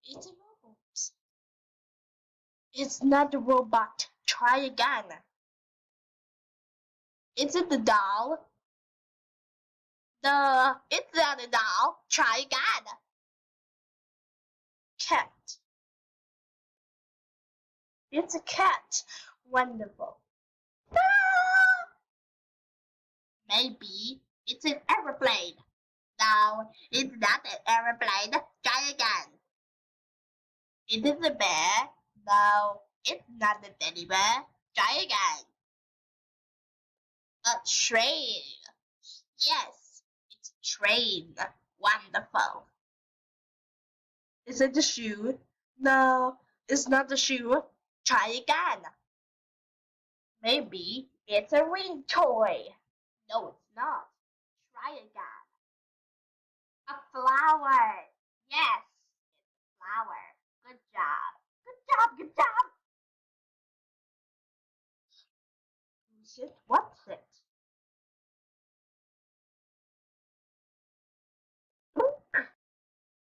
It's a robot. It's not a robot. Try again. Is it the doll? It's not a doll. Try again. Cat. It's a cat. Wonderful. Ah! Maybe it's an aeroplane. No, it's not an aeroplane. Try again. It is a bear. No, it's not a teddy bear. Try again. A train. Yes, it's a train. Wonderful. Is it the shoe? No, it's not the shoe. Try again. Maybe it's a ring toy. No, it's not. Try again. A flower. Yes, it's a flower. Good job. Good job. Good job. Who's it? What's it?